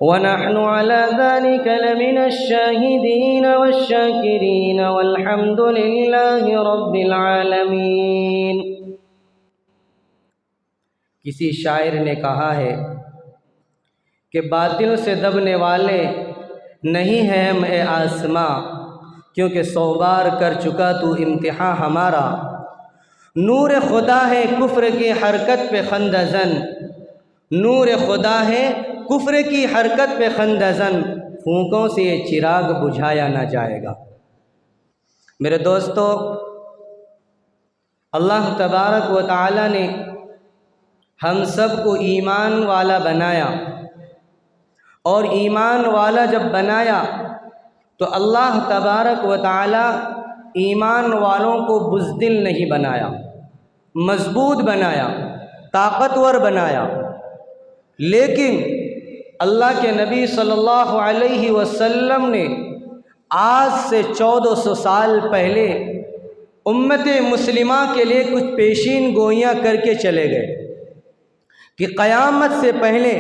वनहनु अला ज़ालिका लमिन अश-शाहिदीन वश-शाकिरीन वल्हम्दुलिल्लाहि रब्बिल आलमीन। किसी शायर ने कहा है कि बातिल से दबने वाले नहीं है हम ए आसमां, क्योंकि 100 बार कर चुका तू इम्तिहान हमारा। नूर खुदा है कुफ्र की हरकत पे खंदजन, नूर खुदा है कुफ्र की हरकत पे खंदजन, फूंकों से ये चिराग बुझाया ना जाएगा। मेरे दोस्तों, अल्लाह तबारक व तआला ने हम सब को ईमान वाला बनाया, और ईमान वाला जब बनाया तो अल्लाह तबारक व तआला ईमान वालों को बुज़दिल नहीं बनाया, मजबूत बनाया, ताकतवर बनाया। लेकिन अल्लाह के नबी सल्लल्लाहु अलैहि वसल्लम ने आज से 1400 साल पहले उम्मत मुस्लिमा के लिए कुछ पेशीन गोइयाँ करके चले गए कि क़यामत से पहले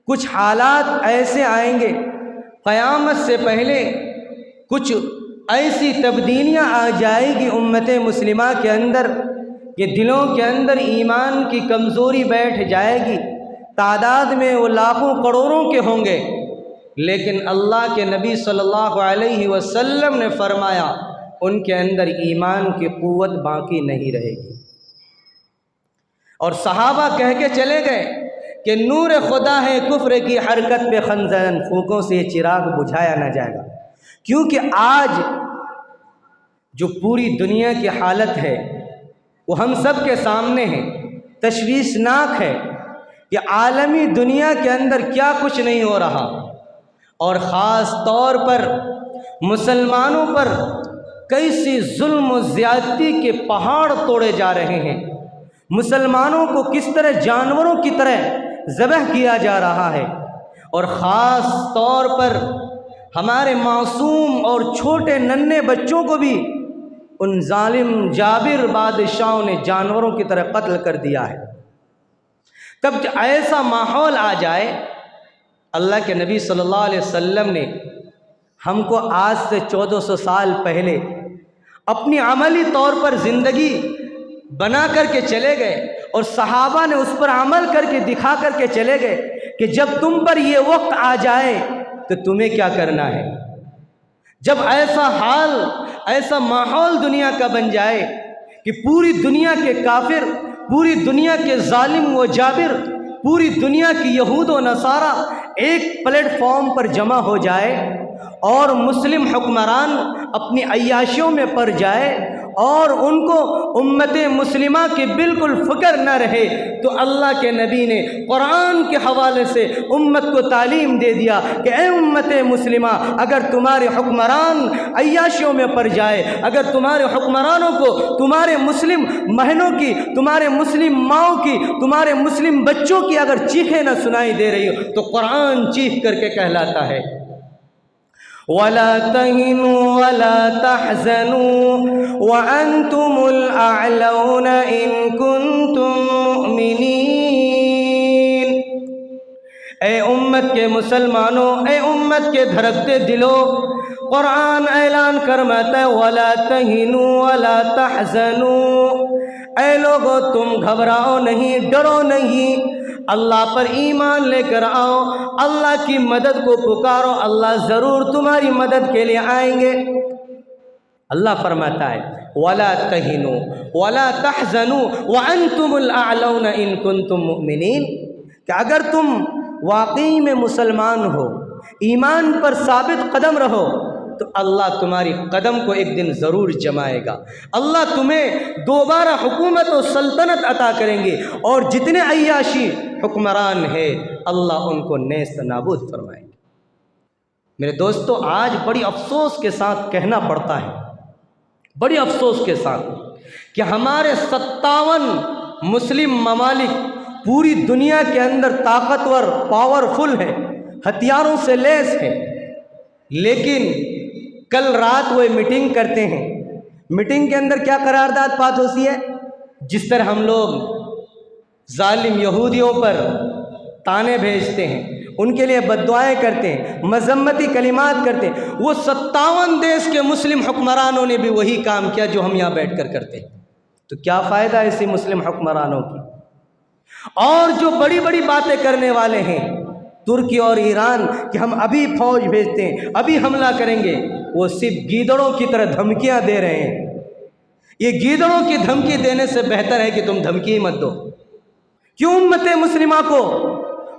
कुछ हालात ऐसे आएंगे, क़यामत से पहले कुछ ऐसी तब्दीलियाँ आ जाएगी उम्मत मुस्लिमा के अंदर कि दिलों के अंदर ईमान की कमज़ोरी बैठ जाएगी। तादाद में वो लाखों करोड़ों के होंगे, लेकिन अल्लाह के नबी सल्लल्लाहु अलैहि वसल्लम ने फरमाया उनके अंदर ईमान की क़ुव्वत बाकी नहीं रहेगी। और सहाबा कह के चले गए कि नूर खुदा है कुफ्र की हरकत पे खंजन, फूंकों से चिराग बुझाया ना जाएगा। क्योंकि आज जो पूरी दुनिया की हालत है वो हम सब के सामने है, तशवीशनाक है कि आलमी दुनिया के अंदर क्या कुछ नहीं हो रहा, और ख़ास तौर पर मुसलमानों पर कैसी जुल्म और ज़्यादती के पहाड़ तोड़े जा रहे हैं। मुसलमानों को किस तरह जानवरों की तरह ज़बह किया जा रहा है, और ख़ास तौर पर हमारे मासूम और छोटे नन्हे बच्चों को भी उन जालिम जाबिर बादशाहों ने जानवरों की तरह कत्ल कर दिया है। तब ऐसा माहौल आ जाए, अल्लाह के नबी सल्लल्लाहु अलैहि वसल्लम ने हमको आज से 1400 साल पहले अपनी अमली तौर पर ज़िंदगी बना करके चले गए, और सहाबा ने उस पर अमल करके दिखा करके चले गए कि जब तुम पर ये वक्त आ जाए तो तुम्हें क्या करना है। जब ऐसा हाल, ऐसा माहौल दुनिया का बन जाए कि पूरी दुनिया के काफिर, पूरी दुनिया के जालिम व जाबिर, पूरी दुनिया की यहूद व नसारा एक प्लेटफॉर्म पर जमा हो जाए और मुस्लिम हुक्मरान अपनी अय्याशियों में पड़ जाए और उनको उम्मत मुस्लिमा की बिल्कुल फ़िक्र न रहे, तो अल्लाह के नबी ने कुरान के हवाले से उम्मत को तालीम दे दिया कि ए उम्मत मुस्लिमा, अगर तुम्हारे हुक्मरान अय्याशियों में पड़ जाए, अगर तुम्हारे हुक्मरानों को तुम्हारे मुस्लिम बहनों की, तुम्हारे मुस्लिम माओं की, तुम्हारे मुस्लिम बच्चों की अगर चीखें न सुनाई दे रही हो, तो कुरान चीख करके कहलाता है वला तहिनु वला तहज़नु व अंतुमुल अअलौना इन कुंतुम मुमिनीन। ए उम्मत के मुसलमानों, ए उम्मत के धड़कते दिलों, कुरान ऐलान करवाता है वला तहिनु वला तहज़नु, ए लोगों तुम घबराओ नहीं, डरो नहीं, अल्लाह पर ईमान लेकर आओ, अल्लाह की मदद को पुकारो, अल्लाह ज़रूर तुम्हारी मदद के लिए आएंगे। अल्लाह फरमाता है वला तहिनु वला तहज़नु व अंतुमुल अअलौना इन कुंतुम मुमिनीन, कि अगर तुम वाकई में मुसलमान हो, ईमान पर साबित कदम रहो, तो अल्लाह तुम्हारी कदम को एक दिन ज़रूर जमाएगा। अल्लाह तुम्हें दोबारा हुकूमत और सल्तनत अता करेंगे, और जितने अय्याशी हुक्मरान है अल्लाह उनको नेस्त नाबूद फरमाएंगे। मेरे दोस्तों, आज बड़ी अफसोस के साथ कहना पड़ता है, बड़ी अफसोस के साथ, कि हमारे 57 मुस्लिम ममालिक पूरी दुनिया के अंदर ताकतवर, पावरफुल है, हथियारों से लैस है, लेकिन कल रात वो मीटिंग करते हैं। मीटिंग के अंदर क्या करारदाद बात होती है, जिस तरह हम लोग जालिम यहूदियों पर ताने भेजते हैं, उनके लिए बद्दुआएं करते हैं, मजम्मती कलिमात करते हैं। वो 57 देश के मुस्लिम हुक्मरानों ने भी वही काम किया जो हम यहाँ बैठकर करते हैं। तो क्या फ़ायदा ऐसे मुस्लिम हुक्मरानों की? और जो बड़ी बड़ी बातें करने वाले हैं तुर्की और ईरान कि हम अभी फौज भेजते हैं, अभी हमला करेंगे, वो सिर्फ गीदड़ों की तरह धमकियां दे रहे हैं। ये गीदड़ों की धमकी देने से बेहतर है कि तुम धमकी ही मत दो। क्यों उम्मत मुस्लिमा को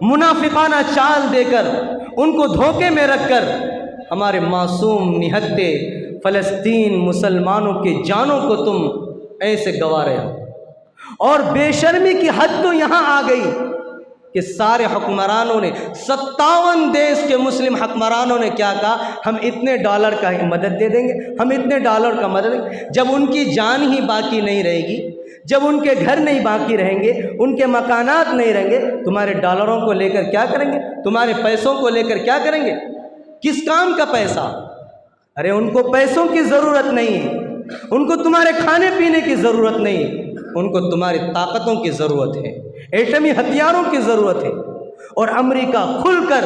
मुनाफिकाना चाल देकर, उनको धोखे में रखकर हमारे मासूम निहत्ते फ़लस्तीन मुसलमानों के जानों को तुम ऐसे गंवा रहे हो? और बेशर्मी की हद तो यहाँ आ गई कि सारे हुक्मरानों ने, 57 देश के मुस्लिम हुक्मरानों ने क्या कहा, हम इतने डॉलर का मदद दे देंगे, हम इतने डॉलर का मदद देंगे। जब उनकी जान ही बाकी नहीं रहेगी, जब उनके घर नहीं बाकी रहेंगे, उनके मकानात नहीं रहेंगे, तुम्हारे डॉलरों को लेकर क्या करेंगे? तुम्हारे पैसों को लेकर क्या करेंगे? किस काम का पैसा? अरे उनको पैसों की ज़रूरत नहीं है, उनको तुम्हारे खाने पीने की ज़रूरत नहीं है, उनको तुम्हारी ताकतों की ज़रूरत है, एटमी हथियारों की ज़रूरत है। और अमेरिका खुलकर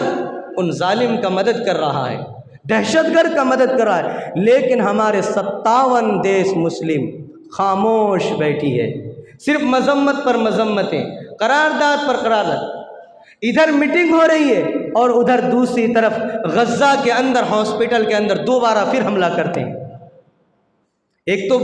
उन जालिम का मदद कर रहा है, दहशतगर्द का मदद कर रहा है, लेकिन हमारे 57 देश मुस्लिम खामोश बैठी है, सिर्फ मजम्मत पर मजम्मतें, करारदाद पर करारदाद। इधर मीटिंग हो रही है और उधर दूसरी तरफ गज़ा के अंदर, हॉस्पिटल के अंदर दोबारा फिर हमला करते हैं। एक तो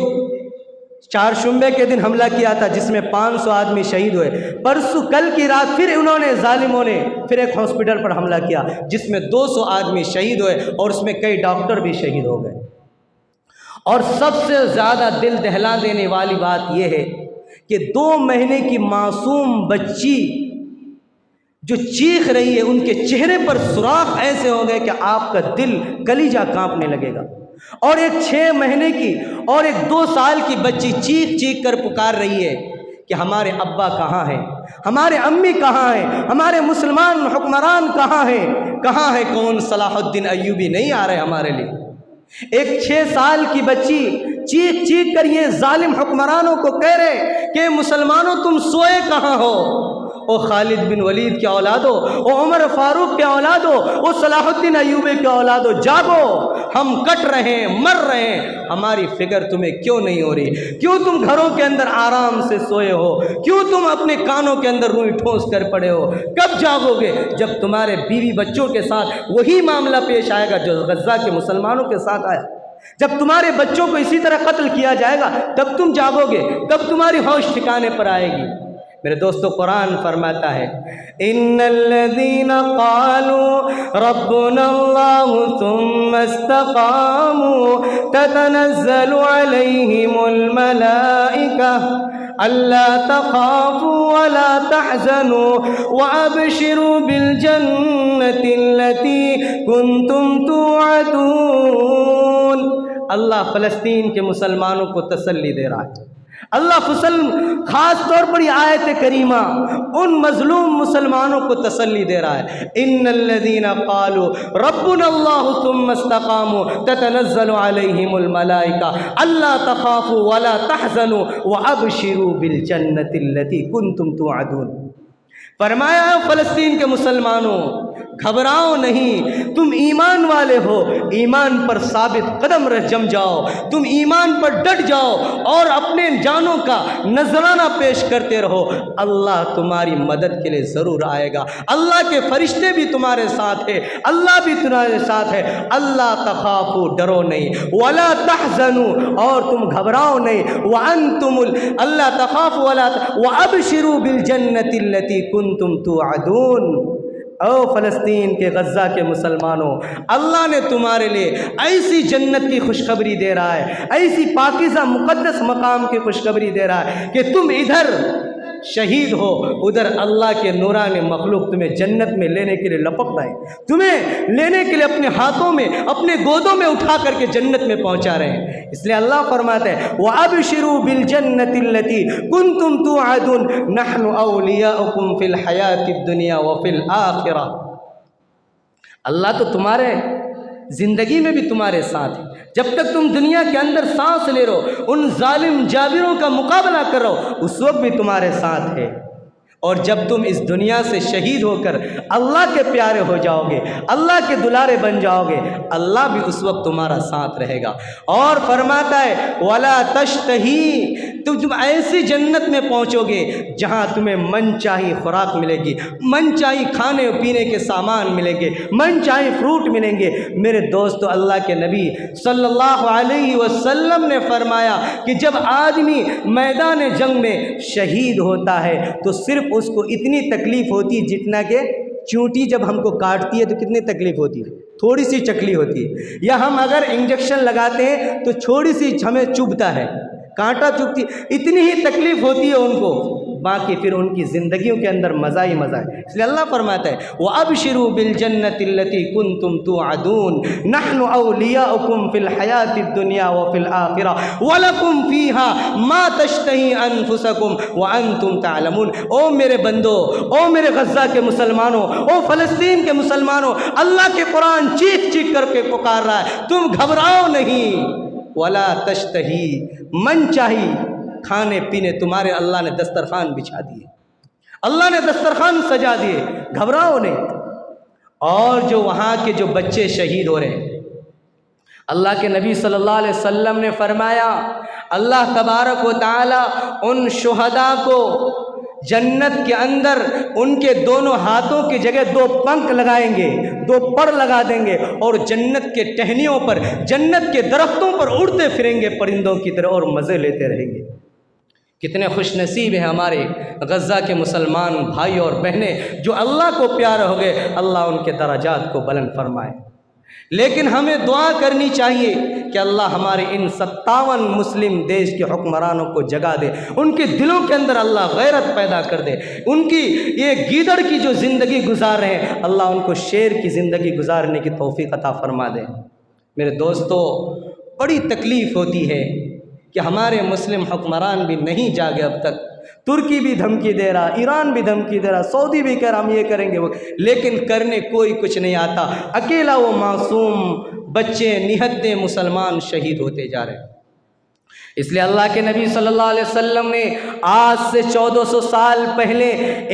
चारशुम्बे के दिन हमला किया था जिसमें 500 आदमी शहीद हुए। परसों कल की रात फिर उन्होंने, जालिमों ने फिर एक हॉस्पिटल पर हमला किया जिसमें 200 आदमी शहीद हुए और उसमें कई डॉक्टर भी शहीद हो गए। और सबसे ज़्यादा दिल दहला देने वाली बात यह है कि 2 महीने की मासूम बच्ची जो चीख रही है, उनके चेहरे पर सुराख ऐसे हो गए कि आपका दिल, कलीजा कांपने लगेगा। और एक 6 महीने की और एक 2 साल की बच्ची चीख चीख कर पुकार रही है कि हमारे अब्बा कहाँ हैं, हमारे अम्मी कहाँ हैं, हमारे मुसलमान हुक्मरान कहाँ हैं, कहाँ है कौन सलाहुद्दीन अय्यूबी नहीं आ रहे हमारे लिए। एक 6 साल की बच्ची चीख चीख कर ये जालिम हुक्मरानों को कह रहे कि मुसलमानों तुम सोए कहाँ हो? ओ खालिद बिन वलीद के औलादो, ओ उमर फारूक के औलादो, ओ सलाहुद्दीन अय्यूबी के औलादो, जागो, हम कट रहे हैं, मर रहे हैं, हमारी फिक्र तुम्हें क्यों नहीं हो रही? क्यों तुम घरों के अंदर आराम से सोए हो? क्यों तुम अपने कानों के अंदर रुई ठोंस कर पड़े हो? कब जागोगे? जब तुम्हारे बीवी बच्चों के साथ वही मामला पेश आएगा जो गज़ा के मुसलमानों के साथ आया। जब तुम्हारे बच्चों को इसी तरह कत्ल किया जाएगा तब तुम जागोगे, तब तुम्हारी होश ठिकाने पर आएगी। मेरे दोस्तों, कुरान फरमाता है, इन्नल्लज़ीना क़ालू रब्बुनल्लाहु सुम्मा इस्तक़ामू ततनज़्ज़लु अलैहिमुल मलाइका अल्ला तख़ाफ़ू वला तहज़नू वअबशिरू बिल जन्नतिल्लती कुन्तुम तुअदून। अल्लाह फ़लस्तीन के मुसलमानों को तसल्ली दे रहा है। अल्लाह खास तौर पर ये आयत करीमा उन मजलूम मुसलमानों को तसल्ली दे रहा है। इन्नल्लज़ीना क़ालू रब्बुनल्लाहु सुम्मा इस्तक़ामू ततनज़्ज़लु अलैहिमुल मलाइका अल्ला तख़ाफ़ू वला तहज़नू वअबशिरू बिल जन्नतिल्लती कुन्तुम तुअदून। फरमाया, फ़लस्तीन के मुसलमानों, घबराओ नहीं, तुम ईमान वाले हो, ईमान पर साबित कदम रह जम जाओ, तुम ईमान पर डट जाओ और अपने जानों का नजराना पेश करते रहो। अल्लाह तुम्हारी मदद के लिए ज़रूर आएगा, अल्लाह के फरिश्ते भी तुम्हारे साथ है, अल्लाह भी तुम्हारे साथ है। अल्लाह तख़ाफ़ू, डरो नहीं, वला तहज़नू, और तुम घबराओ नहीं, व अंतुमुल अल्लाह तख़ाफ़ू वला व अबशिरू बिल जन्नतिल्लती कुन्तुम तुअदून। ओ फ़लस्तीन के गज़ा के मुसलमानों, अल्लाह ने तुम्हारे लिए ऐसी जन्नत की खुशखबरी दे रहा है, ऐसी पाकीज़ा मुक़द्दस मकाम की खुशखबरी दे रहा है कि तुम इधर शहीद हो, उधर अल्लाह के नूरानी मखलूक तुम्हें जन्नत में लेने के लिए लपक रहे हैं, तुम्हें लेने के लिए अपने हाथों में, अपने गोदों में उठा करके जन्नत में पहुंचा रहे हैं। इसलिए अल्लाह फरमाते हैं, वअबशिरू बिल जन्नतिल्लती कुन्तुम तुअदून नहनु औलियाउकुम फिल हयातिद दुनिया व फिल आखिरह। अल्लाह तो तुम्हारे ज़िंदगी में भी तुम्हारे साथ है, जब तक तुम दुनिया के अंदर सांस ले रहो, उन जालिम जाबिरों का मुकाबला करो, उस वक्त भी तुम्हारे साथ है। और जब तुम इस दुनिया से शहीद होकर अल्लाह के प्यारे हो जाओगे, अल्लाह के दुलारे बन जाओगे, अल्लाह भी उस वक्त तुम्हारा साथ रहेगा। और फरमाता है वला तश्तही, तुम ऐसी जन्नत में पहुंचोगे जहां तुम्हें मन चाही खुराक मिलेगी, मन चाही खाने पीने के सामान मिलेंगे, मन चाही फ्रूट मिलेंगे। मेरे दोस्तों, अल्लाह के नबी सल्लल्लाहु अलैहि वसल्लम ने फरमाया कि जब आदमी मैदान जंग में शहीद होता है तो सिर्फ उसको इतनी तकलीफ़ होती है जितना कि चींटी जब हमको काटती है तो कितनी तकलीफ़ होती है, थोड़ी सी चकली होती है। या हम अगर इंजेक्शन लगाते हैं तो थोड़ी सी हमें चुभता है, कांटा चुभती, इतनी ही तकलीफ़ होती है उनको, बाकी फिर उनकी ज़िंदगियों के अंदर मज़ा ही मज़ा है। इसलिए अल्लाह फरमाता है व अबशिरू बिल जन्नतिल्लती कुंतुम तुअदून नहनु औलियाउकुम फिल हयातिद दुनिया व फिल आखिरह व लकुम फीहा मा तश्तही अनफुसकुम व अंतुम तालमून। ओ मेरे बंदो, ओ मेरे गज़ा के मुसलमानों, ओ फ़लस्तीन के मुसलमानों, अल्लाह के कुरान चीख चीख करके पुकार रहा है, तुम घबराओ नहीं। वला तश्तही, मन चाही खाने पीने तुम्हारे अल्लाह ने दस्तरखान बिछा दिए, अल्लाह ने दस्तरखान सजा दिए, घबराओ नहीं। और जो वहाँ के जो बच्चे शहीद हो रहे हैं, अल्लाह के नबी सल्लल्लाहु अलैहि वसल्लम ने फरमाया अल्लाह तबारक व तआला उन शुहदा को जन्नत के अंदर उनके दोनों हाथों की जगह दो पंख लगाएंगे, दो पर लगा देंगे और जन्नत के टहनियों पर, जन्नत के दरख्तों पर उड़ते फिरेंगे परिंदों की तरह और मज़े लेते रहेंगे। कितने खुश नसीब हैं हमारे गज़ा के मुसलमान भाई और बहनें जो अल्लाह को प्यारे हो गए, अल्लाह उनके दराजात को बुलंद फरमाए। लेकिन हमें दुआ करनी चाहिए कि अल्लाह हमारे इन 57 मुस्लिम देश के हुक्मरानों को जगा दे, उनके दिलों के अंदर अल्लाह गैरत पैदा कर दे, उनकी ये गीदड़ की जो ज़िंदगी गुजार रहे हैं अल्लाह उनको शेर की ज़िंदगी गुजारने की तौफीक अता फरमा दे। मेरे दोस्तों, बड़ी तकलीफ़ होती है कि हमारे मुस्लिम हुक्मरान भी नहीं जागे अब तक। तुर्की भी धमकी दे रहा, ईरान भी धमकी दे रहा, सऊदी भी कह रहा हम ये करेंगे वो, लेकिन करने कोई कुछ नहीं आता। अकेला वो मासूम बच्चे निहत्ते मुसलमान शहीद होते जा रहे हैं। इसलिए अल्लाह के नबी सल्लल्लाहु अलैहि वसल्लम ने आज से 1400 साल पहले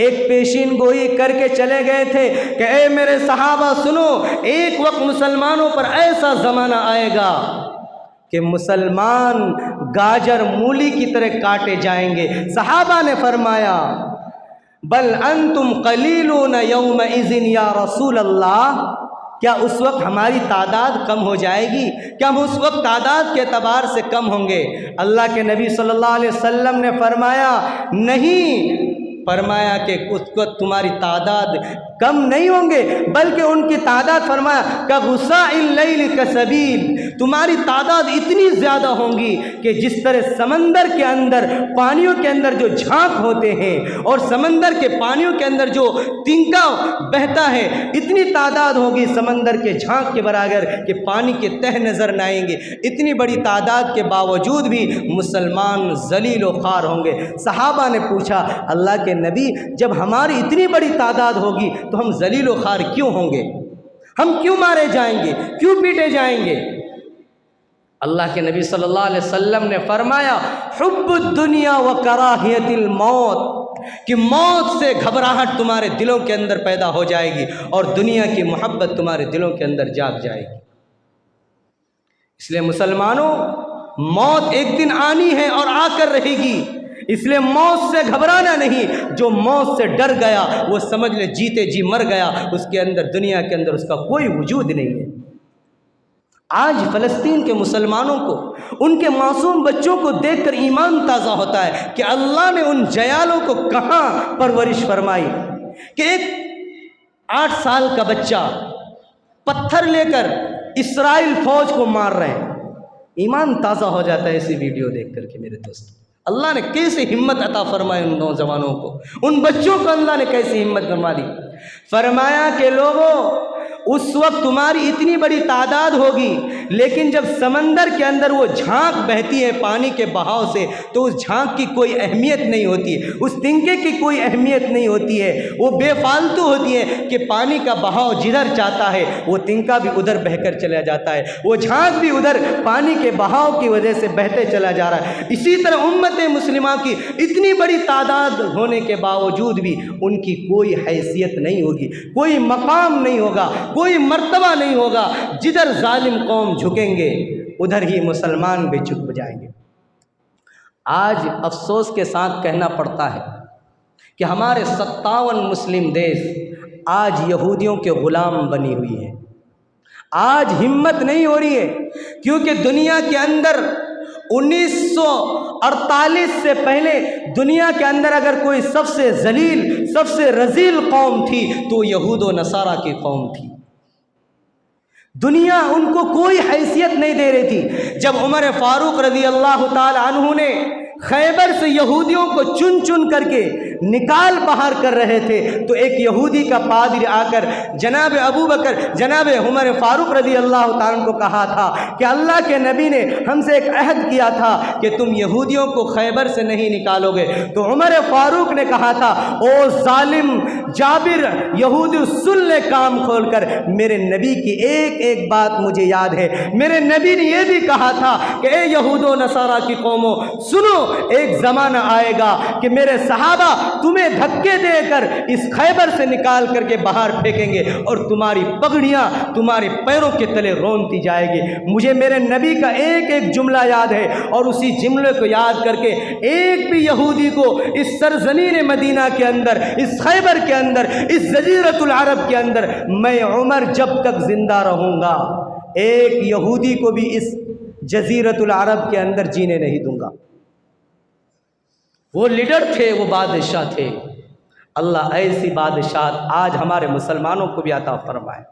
एक पेशीन गोई करके चले गए थे कि ए मेरे सहाबा सुनो, एक वक्त मुसलमानों पर ऐसा ज़माना आएगा कि मुसलमान गाजर मूली की तरह काटे जाएंगे। सहाबा ने फरमाया बल अंतुम कलीलून यौमइज़िन या रसूल अल्लाह, क्या उस वक्त हमारी तादाद कम हो जाएगी? क्या हम उस वक्त तादाद के एतबार से कम होंगे? अल्लाह के नबी सल्लल्लाहु अलैहि वसल्लम ने फरमाया नहीं, फरमाया कि उस वक्त तुम्हारी तादाद कम नहीं होंगे बल्कि उनकी तादाद फरमाया का गुस्साइल लैल का सबील, तुम्हारी तादाद इतनी ज़्यादा होंगी कि जिस तरह समंदर के अंदर पानियों के अंदर जो झांक होते हैं और समंदर के पानियों के अंदर जो तिनका बहता है, इतनी तादाद होगी समंदर के झांक के बराबर कि पानी के तह नज़र न आएंगे। इतनी बड़ी तादाद के बावजूद भी मुसलमान जलील व ख़ार होंगे। सहाबा ने पूछा अल्लाह के नबी, जब हमारी इतनी बड़ी तादाद होगी तो हम जलील व ख़ार क्यों होंगे? हम क्यों मारे जाएंगे, क्यों पीटे जाएंगे? अल्लाह के नबी सल्लल्लाहु अलैहि वसल्लम ने फरमाया हुब्बुद दुनिया व कराहियतिल मौत, कि मौत से घबराहट तुम्हारे दिलों के अंदर पैदा हो जाएगी और दुनिया की मोहब्बत तुम्हारे दिलों के अंदर जाग जाएगी। इसलिए मुसलमानों, मौत एक दिन आनी है और आकर रहेगी, इसलिए मौत से घबराना नहीं। जो मौत से डर गया वो समझ ले जीते जी मर गया, उसके अंदर दुनिया के अंदर उसका कोई वजूद नहीं है। आज फ़लस्तीन के मुसलमानों को, उनके मासूम बच्चों को देखकर ईमान ताज़ा होता है कि अल्लाह ने उन जयालों को कहाँ परवरिश फरमाई कि एक 8 साल का बच्चा पत्थर लेकर इस्राइल फौज को मार रहे हैं। ईमान ताज़ा हो जाता है ऐसी वीडियो देख करके। मेरे दोस्त, अल्लाह ने कैसे हिम्मत अता फरमाई उन नौजवानों को, उन बच्चों को अल्लाह ने कैसे हिम्मत फरमा दी। फरमाया कि लोगों, उस वक्त तुम्हारी इतनी बड़ी तादाद होगी, लेकिन जब समंदर के अंदर वो झांक बहती है पानी के बहाव से, तो उस झांक की कोई अहमियत नहीं होती, उस तिनके की कोई अहमियत नहीं होती है। वो बेफालतू होती है कि पानी का बहाव जिधर चाहता है वो तिनका भी उधर बहकर चला जाता है, वो झांक भी उधर पानी के बहाव की वजह से बहते चला जा रहा है। इसी तरह उम्मत मुस्लिमा की इतनी बड़ी तादाद होने के बावजूद भी उनकी कोई हैसियत नहीं होगी, कोई मकाम नहीं होगा, कोई मर्तबा नहीं होगा। जिधर जालिम कौम झुकेंगे उधर ही मुसलमान भी झुक जाएंगे। आज अफसोस के साथ कहना पड़ता है कि हमारे 57 मुस्लिम देश आज यहूदियों के ग़ुलाम बनी हुई है। आज हिम्मत नहीं हो रही है, क्योंकि दुनिया के अंदर 1948 से पहले दुनिया के अंदर अगर कोई सबसे जलील, सबसे रजील कौम थी तो यहूद व नसारा की कौम थी। दुनिया उनको कोई हैसियत नहीं दे रही थी। जब उमर फारूक रज़ी अल्लाह ताला अन्हु ने खैबर से यहूदियों को चुन चुन करके निकाल बाहर कर रहे थे, तो एक यहूदी का पादरी आकर जनाब अबू बकर, जनाब उमर फारूक रज़ी अल्लाह ताला को कहा था कि अल्लाह के नबी ने हमसे एक अहद किया था कि तुम यहूदियों को खैबर से नहीं निकालोगे। तो उमर फारूक ने कहा था, ओ जालिम जाबिर यहूदी, सुन ले काम खोल कर, मेरे नबी की एक एक बात मुझे याद है। मेरे नबी ने यह भी कहा था कि ए यहूदो नसारा की कौमों, सुनो, एक ज़माना आएगा कि मेरे सहाबा तुम्हें धक्के देकर इस खैबर से निकाल करके बाहर फेंकेंगे और तुम्हारी पगड़ियाँ तुम्हारे पैरों के तले रोनती जाएगी। मुझे मेरे नबी का एक एक जुमला याद है, और उसी जुमले को याद करके एक भी यहूदी को इस सरजमीन मदीना के अंदर, इस खैबर के अंदर, इस जजीरतुल अरब के अंदर, मैं उमर जब तक जिंदा रहूँगा एक यहूदी को भी इस जजीरतुल अरब के अंदर जीने नहीं दूंगा। वो लीडर थे, वो बादशाह थे। अल्लाह ऐसी बादशाह आज हमारे मुसलमानों को भी अता फरमाए।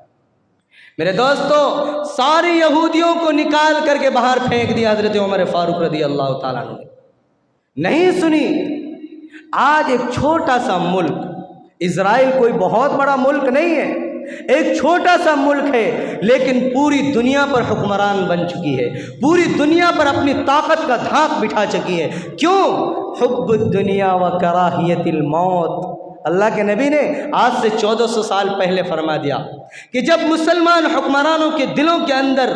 मेरे दोस्तों, सारे यहूदियों को निकाल करके बाहर फेंक दिया हज़रत उमर फारूक रज़ी अल्लाह ताला अन्हु ने। नहीं सुनी। आज एक छोटा सा मुल्क, इज़राइल कोई बहुत बड़ा मुल्क नहीं है, एक छोटा सा मुल्क है, लेकिन पूरी दुनिया पर हुक्मरान बन चुकी है, पूरी दुनिया पर अपनी ताकत का धाक बिठा चुकी है। क्यों? हुब्बुद दुनिया व कराहियतिल मौत। अल्लाह के नबी ने आज से 1400 साल पहले फरमा दिया कि जब मुसलमान हुक्मरानों के दिलों के अंदर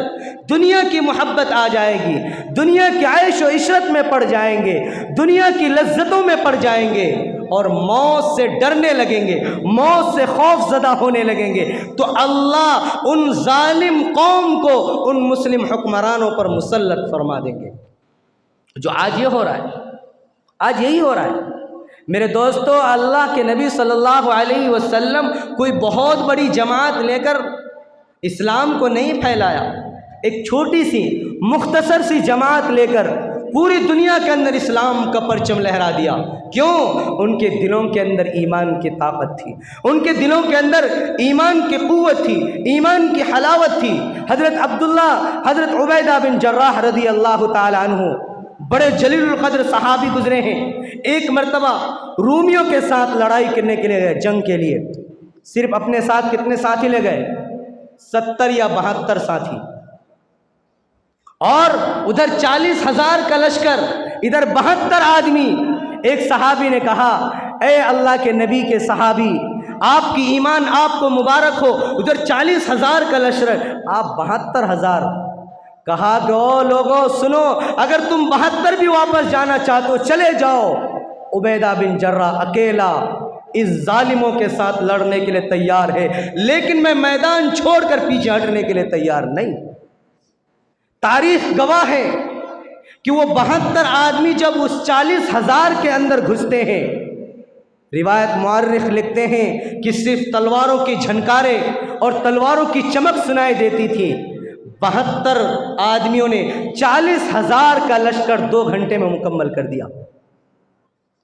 दुनिया की मोहब्बत आ जाएगी, दुनिया की आयश व इशरत में पड़ जाएंगे, दुनिया की लज्जतों में पड़ जाएंगे और मौत से डरने लगेंगे, मौत से खौफजदा होने लगेंगे, तो अल्लाह उन जालिम कौम को उन मुस्लिम हुक्मरानों पर मुसल्लत फरमा देंगे। जो आज ये हो रहा है, आज यही हो रहा है। मेरे दोस्तों, अल्लाह के नबी सल्लल्लाहु अलैहि वसल्लम कोई बहुत बड़ी जमात लेकर इस्लाम को नहीं फैलाया। एक छोटी सी मुख्तसर सी जमात लेकर पूरी दुनिया के अंदर इस्लाम का परचम लहरा दिया। क्यों? उनके दिलों के अंदर ईमान की ताकत थी, उनके दिलों के अंदर ईमान की क़ुव्वत थी, ईमान की हलावत थी। हज़रत अब्दुल्ला, हज़रत उबैदा बिन जर्राह रज़ी अल्लाह ताला अन्हु बड़े जलीलुल क़द्र सहाबी गुजरे हैं। एक मरतबा रूमियों के साथ लड़ाई करने के लिए गए, जंग के लिए। सिर्फ अपने साथ कितने साथी ले गए? 70 या 72 साथी, और उधर 40,000 का लश्कर, इधर 72 आदमी। एक सहाबी ने कहा, ए अल्लाह के नबी के सहाबी, आपकी ईमान आपको मुबारक हो, उधर 40,000 का लश्कर, आप 72,000। कहा कि ओ लोगों सुनो, अगर तुम 72 भी वापस जाना चाहते हो चले जाओ। उबैदा बिन जर्रा अकेला इस जालिमों के साथ लड़ने के लिए तैयार है, लेकिन मैं मैदान छोड़कर पीछे हटने के लिए तैयार नहीं। तारीख गवाह है कि वो 72 आदमी जब उस 40,000 के अंदर घुसते हैं, रिवायत मुअर्रिख लिखते हैं कि सिर्फ तलवारों की झनकारें और तलवारों की चमक सुनाई देती थी। 72 आदमियों ने 40,000 का लश्कर 2 घंटे में मुकम्मल कर दिया।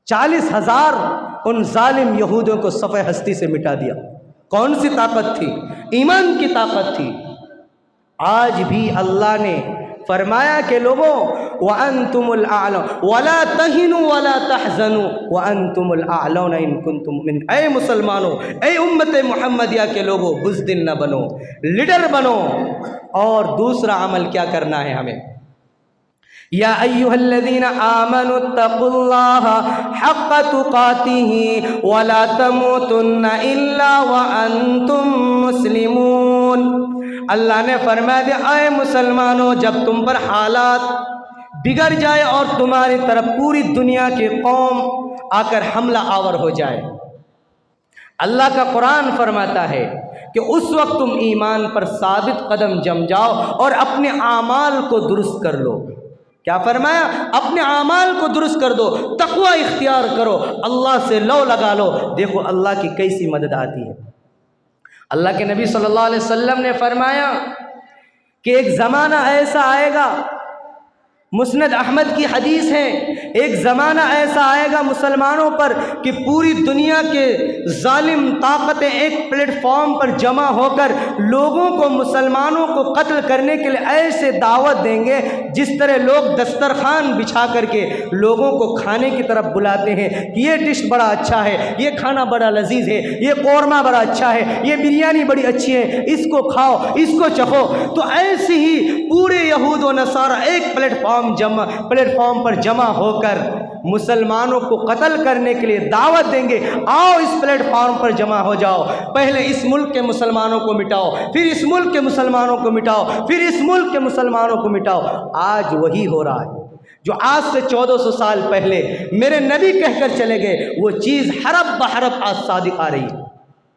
40,000 उन जालिम यहूदियों को सफ़े हस्ती से मिटा दिया। कौन सी ताकत थी? ईमान की ताकत थी। आज भी अल्लाह ने फरमाया कि लोगों व अंतुमुल आ'ला वला तहिनु वला तहज़नु व अंतुमुल आ'लौना इन कुंतुम मुमिन। ऐ मुसलमानों, ऐ उम्मत मुहम्मदिया के लोगों, बुज़दिल न बनो, लीडर बनो। और दूसरा अमल क्या करना है हमें, या अय्युहल्लज़ीना आमनु तक़ुल्लाहा हक़्क़ तुक़ातिही वला तमूतुन्ना इल्ला व अंतुम मुस्लिमून। अल्लाह ने फरमाया दिया, आए मुसलमानों, जब तुम पर हालात बिगड़ जाए और तुम्हारी तरफ पूरी दुनिया की कौम आकर हमला आवर हो जाए, अल्लाह का कुरान फरमाता है कि उस वक्त तुम ईमान पर साबित कदम जम जाओ और अपने आमाल को दुरुस्त कर लो। क्या फरमाया, अपने आमाल को दुरुस्त कर दो, तक़वा इख्तियार करो, अल्लाह से लौ लगा लो। देखो अल्लाह की कैसी मदद आती है। अल्लाह के नबी सल्लल्लाहु अलैहि वसल्लम ने फरमाया कि एक ज़माना ऐसा आएगा, मुस्नद अहमद की हदीस है, एक ज़माना ऐसा आएगा मुसलमानों पर कि पूरी दुनिया के जालिम ताकतें एक प्लेटफॉर्म पर जमा होकर लोगों को, मुसलमानों को कत्ल करने के लिए ऐसे दावत देंगे जिस तरह लोग दस्तरखान बिछा करके लोगों को खाने की तरफ बुलाते हैं कि ये डिश बड़ा अच्छा है, ये खाना बड़ा लजीज है, ये कौरमा बड़ा अच्छा है, ये बिरयानी बड़ी अच्छी है, इसको खाओ, इसको चखो। तो ऐसे ही पूरे यहूद व नसारा एक प्लेटफॉर्म पर जमा होकर मुसलमानों को कत्ल करने के लिए दावत देंगे, आओ इस प्लेटफॉर्म पर जमा हो जाओ, पहले इस मुल्क के मुसलमानों को मिटाओ, फिर इस मुल्क के मुसलमानों को मिटाओ, फिर इस मुल्क के मुसलमानों को मिटाओ। आज वही हो रहा है जो आज से 1400 साल पहले मेरे नबी कहकर चले गए, वो चीज़ हरब बहरब आज सादिक आ रही है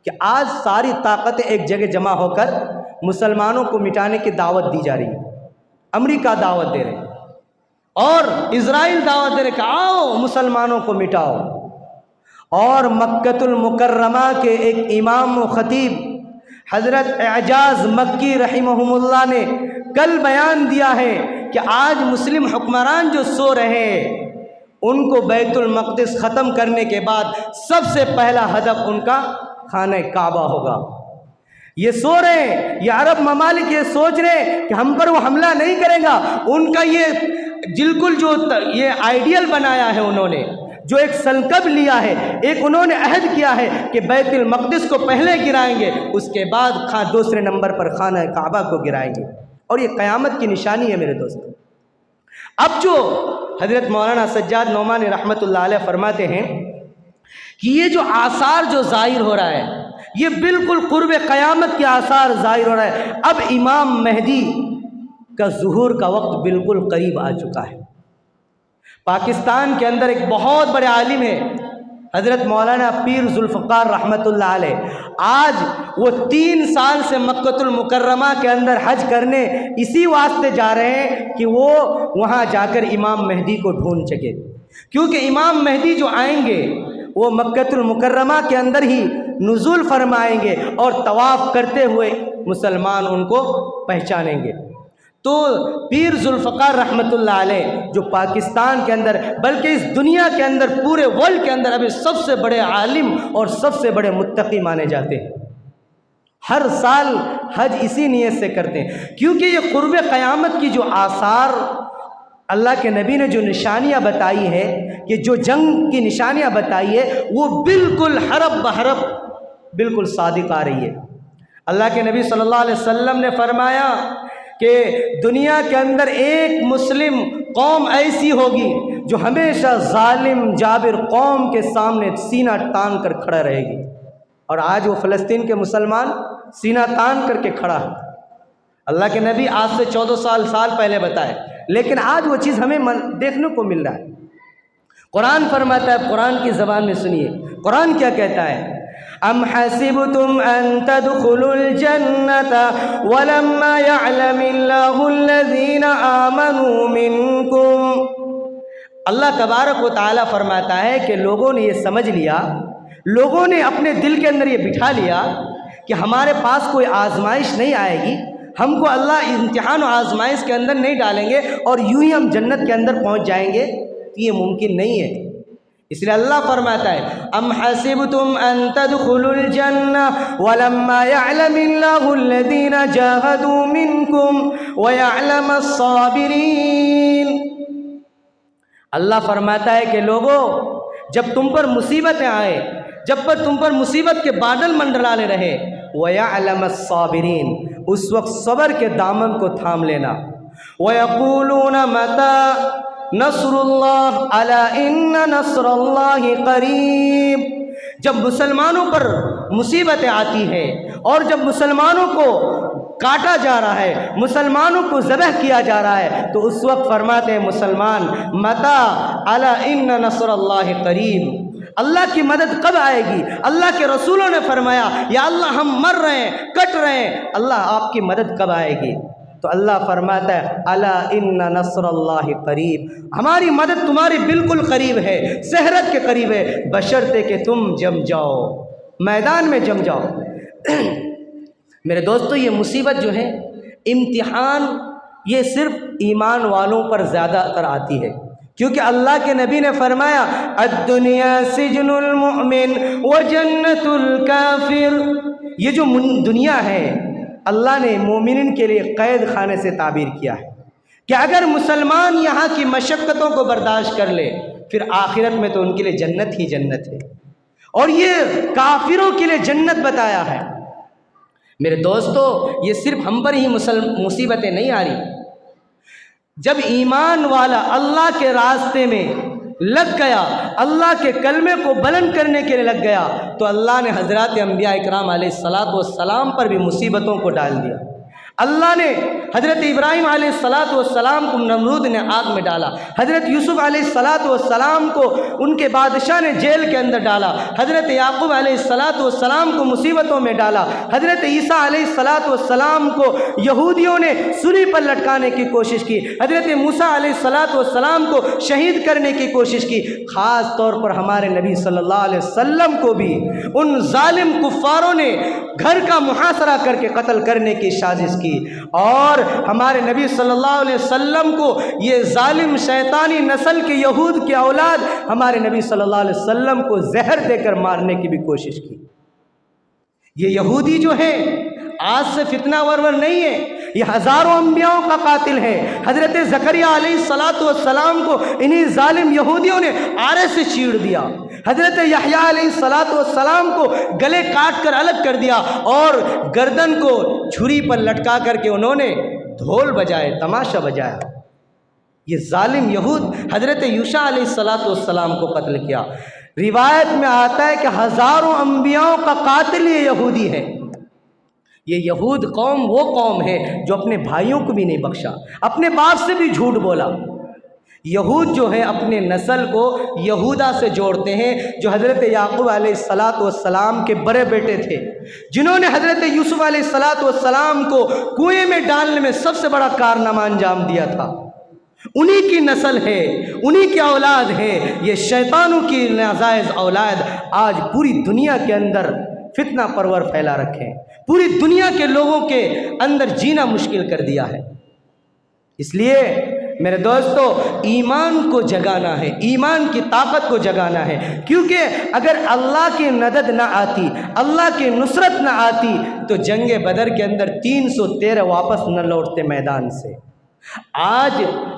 कि आज सारी ताकतें एक जगह जमा होकर मुसलमानों को मिटाने की दावत दी जा रही है। अमेरिका दावत दे रहे और इज़राइल दावत दे रहे कि आओ मुसलमानों को मिटाओ। और मक्कतुल मुकर्रमा के एक इमाम व ख़तीब हज़रत एजाज़ मक्की रहमहुमुल्लाह ने कल बयान दिया है कि आज मुस्लिम हुक्मरान जो सो रहे हैं, उनको बैतुल मक़दिस ख़त्म करने के बाद सबसे पहला हदफ उनका खाने काबा होगा। ये सो रहे हैं, ये अरब ममालिक ये सोच रहे हैं कि हम पर वो हमला नहीं करेगा। उनका ये बिल्कुल जो ये आइडियल बनाया है उन्होंने, जो एक संकल्प लिया है, एक उन्होंने अहद किया है कि बैतुल मक़दिस को पहले गिराएंगे, उसके बाद दूसरे नंबर पर खाना काबा को गिराएंगे। और ये क़यामत की निशानी है मेरे दोस्तों। अब जो हज़रत मौलाना सज्जाद नौमानी रहमतुल्लाह अलैह फरमाते हैं कि ये जो आसार जो ज़ाहिर हो रहा है, ये बिल्कुल कुर्ब क़यामत के आसार ज़ाहिर हो रहा है। अब इमाम मेहदी का ज़ुहूर का वक्त बिल्कुल करीब आ चुका है। पाकिस्तान के अंदर एक बहुत बड़े आलिम है हज़रत मौलाना पीर ज़ुल्फ़िकार रहमतुल्लाह अलैह। आज वो 3 साल से मक्कतुल मुकर्रमा के अंदर हज करने इसी वास्ते जा रहे हैं कि वो वहाँ जाकर इमाम मेहदी को ढूंढ सके, क्योंकि इमाम मेहदी जो आएंगे वो मक्कतुल मुकर्रमा के अंदर ही नुज़ूल फरमाएंगे और तवाफ़ करते हुए मुसलमान उनको पहचानेंगे। तो पीर ज़ुल्फ़िकार रहमतुल्लाह अलैह जो पाकिस्तान के अंदर बल्कि इस दुनिया के अंदर पूरे वर्ल्ड के अंदर अभी सबसे बड़े आलिम और सबसे बड़े मुत्तकी माने जाते हैं, हर साल हज इसी नीयत से करते हैं, क्योंकि ये क़ुर्ब क़यामत की जो आसार अल्लाह के नबी ने जो निशानियाँ बताई है, कि जो जंग की निशानियाँ बताई है, वो बिल्कुल हरब बहरब बिल्कुल सादिक आ रही है। अल्लाह के नबी सल्लल्लाहु अलैहि वसल्लम ने फरमाया कि दुनिया के अंदर एक मुस्लिम कौम ऐसी होगी जो हमेशा जालिम जाबिर कौम के सामने सीना तान कर खड़ा रहेगी। और आज वो फ़लस्तीन के मुसलमान सीना तान करके खड़ा है। अल्लाह के नबी आज से 14 साल पहले बताए, लेकिन आज वो चीज़ हमें देखने को मिल रहा है। कुरान फरमाता है, कुरान की ज़बान में सुनिए कुरान क्या कहता है, अम हसिबतुम अन तदखुलुल जन्नता वलम्मा यअलमिल्लाहुल्लज़ीना आमनू मिनकुम। अल्लाह तबारक व तआला फरमाता है कि लोगों ने ये समझ लिया, लोगों ने अपने दिल के अंदर ये बिठा लिया कि हमारे पास कोई आजमाइश नहीं आएगी, हमको अल्लाह इम्तिहान और आजमाइश के अंदर नहीं डालेंगे और यूं ही हम जन्नत के अंदर पहुंच जाएंगे। ये मुमकिन नहीं है। इसलिए अल्लाह फरमाता है अम हसिबतुम अन तदखुलुल जन्नह वलम्मा यअलमिल्लाहु अल्लज़ीना जाहदू मिनकुम व यअलमस साबिरीन। अल्लाह फरमाता है कि लोगों, जब तुम पर मुसीबतें आए, जब पर तुम पर मुसीबत के बादल मंडराने रहे, व यअलमस साबिरीन, उस वक्त सब्र के दामन को थाम लेना। व यक़ूलून मता नस्रुल्लाह अला इन्ना नस्रल्लाहि करीब। जब मुसलमानों पर मुसीबतें आती हैं और जब मुसलमानों को काटा जा रहा है, मुसलमानों को ज़बह किया जा रहा है, तो उस वक्त फरमाते हैं मुसलमान मता अला इन्ना नस्रल्लाहि करीब, अल्लाह की मदद कब आएगी। अल्लाह के रसूलों ने फरमाया या अल्लाह हम मर रहे हैं, कट रहे हैं, अल्लाह आपकी मदद कब आएगी। तो अल्लाह फरमाता है अला इन्ना नस्रल्लाहि करीब, हमारी मदद तुम्हारी बिल्कुल करीब है, सहरत के करीब है, बशर्ते कि तुम जम जाओ, मैदान में जम जाओ। मेरे दोस्तों, ये मुसीबत जो है, इम्तिहान, ये सिर्फ ईमान वालों पर ज़्यादातर आती है, क्योंकि अल्लाह के नबी ने फरमाया अद्दुनिया सिजनुल मुमिन व जन्नतुल काफिर। ये जो दुनिया है, अल्लाह ने मोमिन के लिए कैद खाने से ताबीर किया है कि अगर मुसलमान यहाँ की मशक्क़तों को बर्दाश्त कर ले, फिर आखिरत में तो उनके लिए जन्नत ही जन्नत है, और ये काफिरों के लिए जन्नत बताया है। मेरे दोस्तों, ये सिर्फ हम पर ही मुसीबतें नहीं आ रही, जब ईमान वाला अल्लाह के रास्ते में लग गया, अल्लाह के कलमे को बुलंद करने के लिए लग गया, तो अल्लाह ने हज़रत अंबिया इकराम अलैहिस्सलातु वस्सलाम पर भी मुसीबतों को डाल दिया। अल्लाह ने हज़रत इब्राहीम अलैहिस्सलातु वस्सलाम को नमरूद ने आग में डाला, हज़रत यूसुफ़ अलैहिस्सलातु वस्सलाम को उनके बादशाह ने जेल के अंदर डाला, हज़रत याकूब अलैहिस्सलातु वस्सलाम को मुसीबतों में डाला, हज़रत ईसा अलैहिस्सलातु वस्सलाम को यहूदियों ने सूली पर लटकाने की कोशिश की, हज़रत मूसा अलैहिस्सलातु वस्सलाम को शहीद करने की कोशिश की। ख़ास तौर पर हमारे नबी सल्लल्लाहु अलैहि वसल्लम को भी उन जालिम कुफ़ारों ने घर का मुहासरा करके कत्ल करने की साजिश की, और हमारे नबी सल्लल्लाहु अलैहि वसल्लम को ये जालिम शैतानी नस्ल के यहूद की औलाद हमारे नबी सल्लल्लाहु अलैहि वसल्लम को जहर देकर मारने की भी कोशिश की। ये यहूदी जो है आज से फितना वरवर नहीं है, ये हज़ारों अंबियाओं का कातिल है। हज़रत ज़करिया अलैहिस्सलातु वस्सलाम को इन्हीं जालिम यहूदियों ने आरे से चीड़ दिया, हज़रत यहया अलैहिस्सलातु वस्सलाम को गले काट कर अलग कर दिया, और गर्दन को छुरी पर लटका करके उन्होंने ढोल बजाए, तमाशा बजाया। ये जालिम यहूद हज़रत यूशा अलैहिस्सलातु वस्सलाम को कत्ल किया। रिवायत में आता है कि हज़ारों अंबियाओं का कातिल ये यहूदी है। ये यहूद कौम वो कौम है जो अपने भाइयों को भी नहीं बख्शा, अपने बाप से भी झूठ बोला। यहूद जो है अपने नस्ल को यहूदा से जोड़ते हैं, जो हज़रत याकूब अलैहिस्सलातु वस्सलाम के बड़े बेटे थे, जिन्होंने हज़रत यूसुफ अलैहिस्सलातु वस्सलाम को कुएं में डालने में सबसे बड़ा कारनामा अंजाम दिया था। उन्हीं की नस्ल है, उन्हीं की औलाद है। ये शैतानों की नाजायज़ औलाद आज पूरी दुनिया के अंदर फितना परवर फैला रखे, पूरी दुनिया के लोगों के अंदर जीना मुश्किल कर दिया है। इसलिए मेरे दोस्तों, ईमान को जगाना है, ईमान की ताकत को जगाना है, क्योंकि अगर अल्लाह की मदद ना आती, अल्लाह की नुसरत ना आती, तो जंगे बदर के अंदर 313 वापस न लौटते मैदान से। आज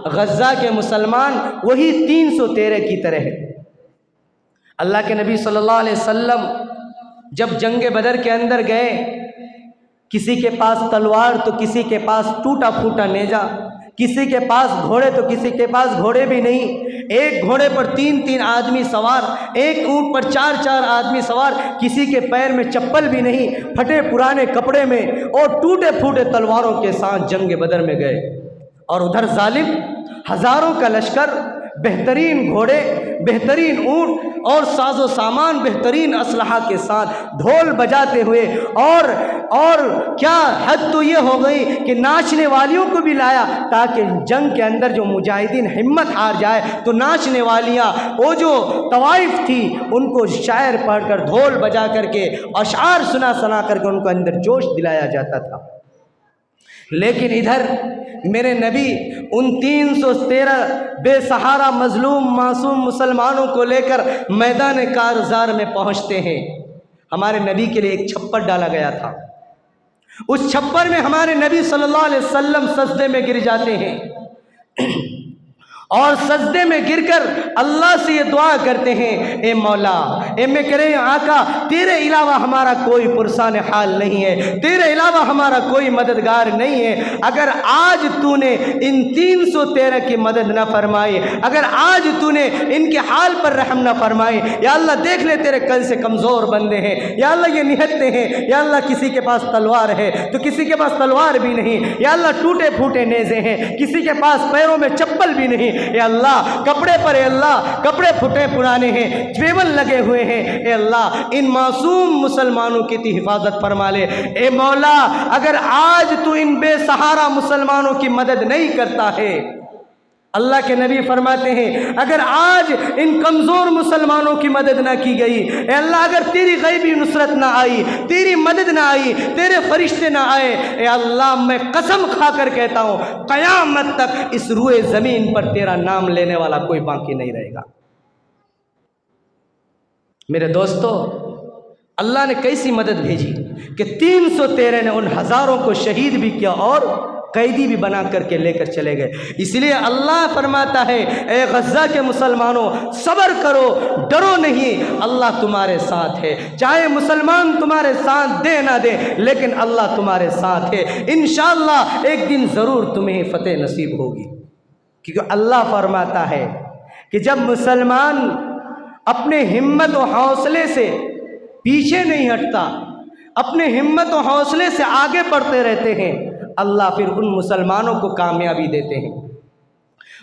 गज़ा के मुसलमान वही 313 की तरह है। अल्लाह के नबी सल्लल्लाहु अलैहि वसल्लम जब जंगे बदर के अंदर गए, किसी के पास तलवार तो किसी के पास टूटा फूटा नेजा, किसी के पास घोड़े तो किसी के पास घोड़े भी नहीं, एक घोड़े पर 3-3 आदमी सवार, एक ऊँट पर 4-4 आदमी सवार, किसी के पैर में चप्पल भी नहीं, फटे पुराने कपड़े में और टूटे फूटे तलवारों के साथ जंग बदर में गए। और उधर जालिम हज़ारों का लश्कर, बेहतरीन घोड़े, बेहतरीन ऊँट और साजो सामान बेहतरीन असलहा के साथ ढोल बजाते हुए, और क्या हद तो ये हो गई कि नाचने वालियों को भी लाया, ताकि जंग के अंदर जो मुजाहिदीन हिम्मत हार जाए तो नाचने वालियाँ, वो जो तवाइफ थी, उनको शायर पढ़कर ढोल बजा करके अशार सुना करके उनको अंदर जोश दिलाया जाता था। लेकिन इधर मेरे नबी उन 313 बेसहारा मजलूम मासूम मुसलमानों को लेकर मैदान कारज़ार में पहुंचते हैं। हमारे नबी के लिए एक छप्पर डाला गया था। उस छप्पर में हमारे नबी सल्लल्लाहु अलैहि वसल्लम सजदे में गिर जाते हैं और सजदे में गिरकर अल्लाह से ये दुआ करते हैं, ए मौला, ए मैं करे आका, तेरे अलावा हमारा कोई पुरसान हाल नहीं है, तेरे अलावा हमारा कोई मददगार नहीं है। अगर आज तूने इन 313 की मदद न फरमाई, अगर आज तूने इनके हाल पर रहम न फरमाई, या अल्लाह देख ले तेरे कल से कमज़ोर बंदे हैं, या अल्लाह ये निहत्ते हैं, या अल्लाह किसी के पास तलवार है तो किसी के पास तलवार भी नहीं, या अल्लाह टूटे फूटे नेज़े हैं, किसी के पास पैरों में चप्पल भी नहीं, ए अल्लाह कपड़े पर, ए अल्लाह कपड़े फुटे पुराने हैं, ज्वेबल लगे हुए हैं, ए अल्लाह इन मासूम मुसलमानों की हिफाजत फरमा ले। ए मौला, अगर आज तू इन बेसहारा मुसलमानों की मदद नहीं करता है, अल्लाह के नबी फरमाते हैं, अगर आज इन कमज़ोर मुसलमानों की मदद ना की गई, ए अल्लाह अगर तेरी गैबी नुसरत ना आई, तेरी मदद ना आई, तेरे फरिश्ते ना आए, ए अल्लाह मैं कसम खाकर कहता हूँ क़यामत तक इस रूए ज़मीन पर तेरा नाम लेने वाला कोई बाकी नहीं रहेगा। मेरे दोस्तों, अल्लाह ने कैसी मदद भेजी कि 313 ने उन हज़ारों को शहीद भी किया और कैदी भी बना करके लेकर चले गए। इसलिए अल्लाह फरमाता है, ए गज़ा के मुसलमानों, सब्र करो, डरो नहीं, अल्लाह तुम्हारे साथ है। चाहे मुसलमान तुम्हारे साथ दे ना दे, लेकिन अल्लाह तुम्हारे साथ है। इंशाअल्लाह एक दिन ज़रूर तुम्हें फ़तेह नसीब होगी, क्योंकि अल्लाह फरमाता है कि जब मुसलमान अपने हिम्मत और हौसले से पीछे नहीं हटता, अपने हिम्मत और हौसले से आगे बढ़ते रहते हैं, अल्लाह फिर उन मुसलमानों को कामयाबी देते हैं।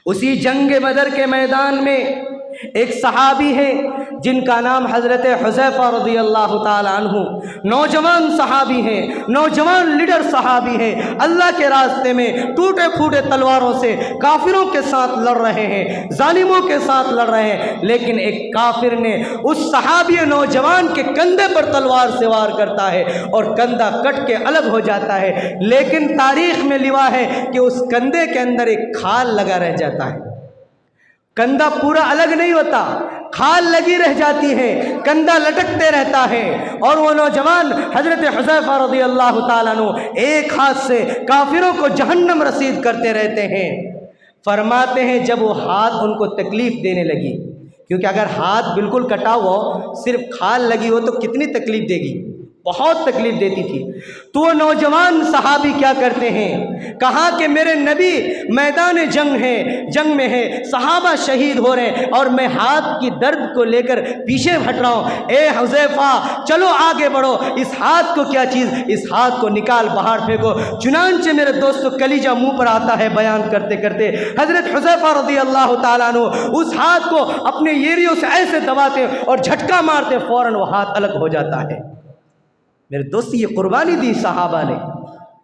उसी जंग बदर के मैदान में एक सहाबी है जिनका नाम हज़रत हुज़ैफ़ा रज़ियल्लाहु ताला अन्हु, नौजवान सहाबी हैं, नौजवान लीडर सहाबी हैं, अल्लाह के रास्ते में टूटे फूटे तलवारों से काफिरों के साथ लड़ रहे हैं, जालिमों के साथ लड़ रहे हैं। लेकिन एक काफिर ने उस सहाबी नौजवान के कंधे पर तलवार से वार करता है और कंधा कट के अलग हो जाता है, लेकिन तारीख में लिवा है कि उस कंधे के अंदर एक खाल लगा रह जाता है। कंधा पूरा अलग नहीं होता, खाल लगी रह जाती है, कंधा लटकते रहता है। और वो नौजवान हज़रत हुज़ैफ़ा रज़ियल्लाहु ताला अन्हु एक हाथ से काफिरों को जहन्नम रसीद करते रहते हैं। फरमाते हैं जब वो हाथ उनको तकलीफ़ देने लगी, क्योंकि अगर हाथ बिल्कुल कटा हुआ सिर्फ खाल लगी हो तो कितनी तकलीफ़ देगी, बहुत तकलीफ़ देती थी। तो वो नौजवान सहाबी क्या करते हैं, कहा कि मेरे नबी मैदान जंग है, जंग में है, सहाबा शहीद हो रहे हैं और मैं हाथ की दर्द को लेकर पीछे हट रहा हूँ। ए हुज़ैफ़ा, चलो आगे बढ़ो, इस हाथ को क्या चीज़, इस हाथ को निकाल बाहर फेंको। चुनांचे मेरे दोस्तों कलीजा मुँह पर आता है बयान करते करते। हज़रत हुज़ैफ़ा रज़ियल्लाहु ताला अन्हु उस हाथ को अपने येरियों से ऐसे दबाते और झटका मारते, फ़ौरन वो हाथ अलग हो जाता है। मेरे दोस्त, ये कुर्बानी दी सहाबा ने।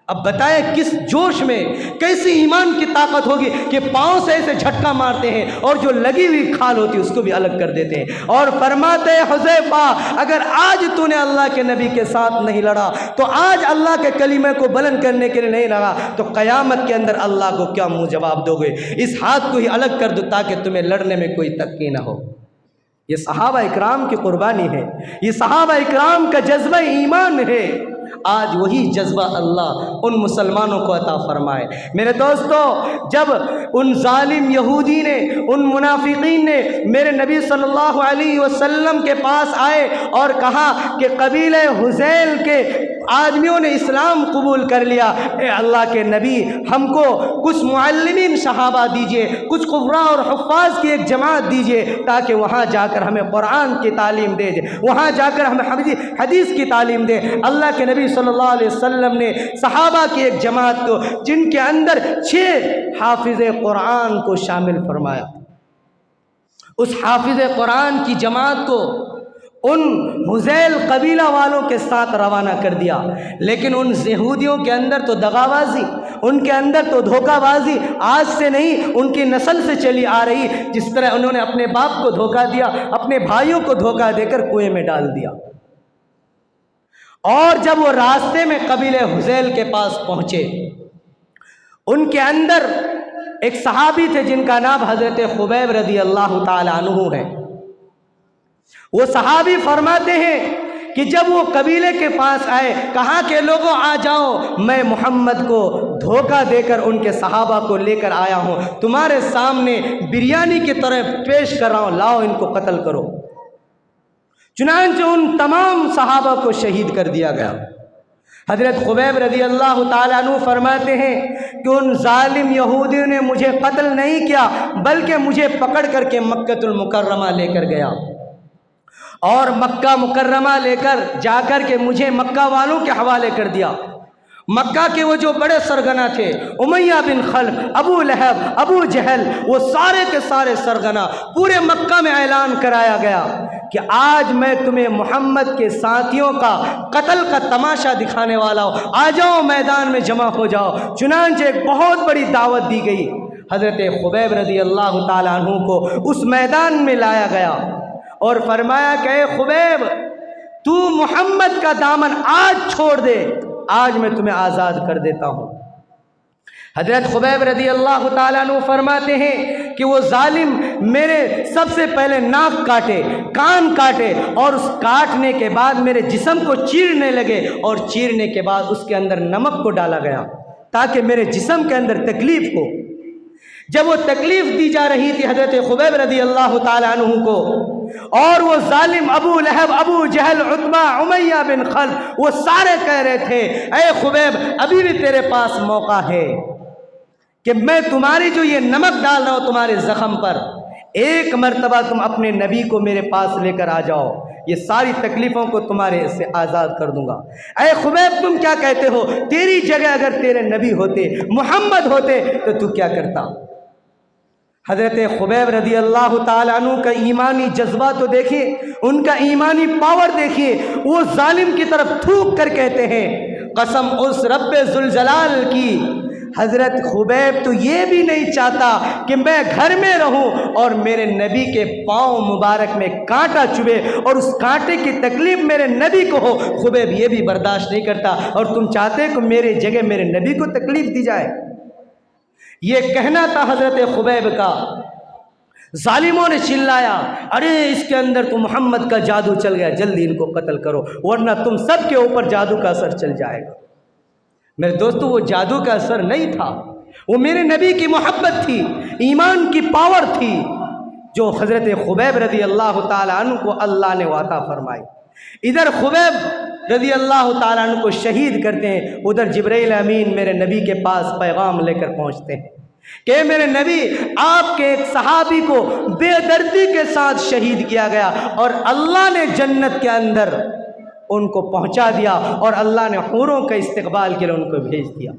अब बताएं किस जोश में, कैसी ईमान की ताकत होगी कि पाँव से ऐसे झटका मारते हैं और जो लगी हुई खाल होती है उसको भी अलग कर देते हैं। और फरमाते हैं हुज़ैफ़ा, अगर आज तूने अल्लाह के नबी के साथ नहीं लड़ा, तो आज अल्लाह के कलीमे को बुलंद करने के लिए नहीं लड़ा, तो क़यामत के अंदर अल्लाह को क्या मुँह जवाब दोगे। इस हाथ को ही अलग कर दो ताकि तुम्हें लड़ने में कोई तक्की ना हो। ये सहाबा इकराम की कुर्बानी है, ये सहाबा इकराम का जज्बा ईमान है। आज वही जज्बा अल्लाह उन मुसलमानों को अता फरमाए। मेरे दोस्तों, जब उन जालिम यहूदी ने, उन मुनाफिकीन ने मेरे नबी सल्लल्लाहु अलैहि वसल्लम के पास आए और कहा कि कबीले हुज़ैल के आदमियों ने इस्लाम कबूल कर लिया, ए अल्लाह के नबी हमको कुछ मुअल्लिमीन सहाबा दीजिए, कुछ कुर्रा और हुफ़्फ़ाज़ की एक जमात दीजिए ताकि वहाँ जाकर हमें कुरान की तालीम दे, वहाँ जाकर हमें हदीस की तालीम दे। अल्लाह के नबी सल्लल्लाहु अलैहि वसल्लम ने सहाबा की एक जमात को, जिनके अंदर 6 हाफिज़े कुरान को शामिल फरमाया, उस हाफिज़े कुरान की जमात को उन हुज़ैल कबीला वालों के साथ रवाना कर दिया। लेकिन उन यहूदियों के अंदर तो दगाबाजी, उनके अंदर तो धोखाबाजी आज से नहीं, उनकी नस्ल से चली आ रही। जिस तरह उन्होंने अपने बाप को धोखा दिया, अपने भाइयों को धोखा देकर कुएं में डाल दिया। और जब वो रास्ते में कबीले हुज़ैल के पास पहुँचे उनके अंदर एक सहाबी थे जिनका नाम हजरत खुबैब रदी अल्लाह ताला अन्हु है। वो सहाबी फरमाते हैं कि जब वो कबीले के पास आए, कहा के लोगों आ जाओ, मैं मोहम्मद को धोखा देकर उनके सहाबा को लेकर आया हूँ, तुम्हारे सामने बिरयानी की तरह पेश कर रहा हूँ, लाओ इनको कत्ल करो। चुनांचे उन तमाम सहाबा को शहीद कर दिया गया। हजरत खुबैब रदी अल्लाह ताला अन्हु फरमाते हैं कि उन जालिम यहूदियों ने मुझे कत्ल नहीं किया, बल्कि मुझे पकड़ करके मक्कतुल मुकर्रमा लेकर गया और मक्का मुकर्रमा लेकर जाकर के मुझे मक्का वालों के हवाले कर दिया। मक्का के वो जो बड़े सरगना थे, उमैया बिन खल्फ, अबू लहब, अबू जहल, वो सारे के सारे सरगना, पूरे मक्का में ऐलान कराया गया कि आज मैं तुम्हें मोहम्मद के साथियों का कत्ल का तमाशा दिखाने वाला हूँ, आ जाओ मैदान में जमा हो जाओ। चुनांचे एक बहुत बड़ी दावत दी गई। हज़रत खुबैब रदी अल्लाह ताला अन्हु को उस मैदान में लाया गया और फरमाया कि खुबैब, तू मोहम्मद का दामन आज छोड़ दे, आज मैं तुम्हें आज़ाद कर देता हूँ। हज़रत खुबैब रदी अल्लाह ताला अन्हु फरमाते हैं कि वो जालिम मेरे सबसे पहले नाक काटे, कान काटे और उस काटने के बाद मेरे जिस्म को चीरने लगे और चीरने के बाद उसके अंदर नमक को डाला गया ताकि मेरे जिस्म के अंदर तकलीफ़ हो। जब वो तकलीफ़ दी जा रही थी हज़रत खुबैब रदी अल्लाह ताला अन्हु को, और वो जालिम अबू लहब, अबू जहल, उतबा, उमैया बिन खल्फ, वो सारे कह रहे थे, ऐ खुबैब, अभी भी तेरे पास मौका है कि मैं तुम्हारी जो ये नमक डाल रहा हूँ तुम्हारे ज़ख़म पर, एक मर्तबा तुम अपने नबी को मेरे पास लेकर आ जाओ, ये सारी तकलीफ़ों को तुम्हारे से आज़ाद कर दूंगा। ऐ खुबैब, तुम क्या कहते हो? तेरी जगह अगर तेरे नबी होते, मोहम्मद होते, तो तू क्या करता? हज़रत खुबैब रदी अल्लाह ताला अन्हु का ईमानी जज्बा तो देखिए, उनका ईमानी पावर देखिए। वो जालिम की तरफ थूक कर कहते हैं, कसम उस रब्बे जुल जलाल की, हज़रत खुबैब तो ये भी नहीं चाहता कि मैं घर में रहूं और मेरे नबी के पाँव मुबारक में कांटा चुभे और उस कांटे की तकलीफ़ मेरे नबी को हो। खुबैब ये भी बर्दाश्त नहीं करता और तुम चाहते कि मेरे जगह मेरे नबी को तकलीफ़ दी जाए। ये कहना था हज़रत खुबैब का। जालिमों ने चिल्लाया, अरे इसके अंदर तो मोहम्मद का जादू चल गया, जल्दी इनको कत्ल करो वरना तुम सब के ऊपर जादू का असर चल जाएगा। मेरे दोस्तों, वो जादू का असर नहीं था, वो मेरे नबी की मोहब्बत थी, ईमान की पावर थी, जो हज़रत खुबैब रदी अल्लाह ताला अन्हु को अल्लाह ने वाता फरमाई। इधर खुबैब रदी अल्लाह ताला अन्हु को शहीद करते हैं, उधर जिब्राइल अमीन मेरे नबी के पास पैगाम लेकर पहुँचते हैं कि मेरे नबी, आपके एक सहाबी को बेदर्दी के साथ शहीद किया गया और अल्लाह ने जन्नत के अंदर उनको पहुंचा दिया और अल्लाह ने हूरों के इस्तकबाल के लिए उनको भेज दिया।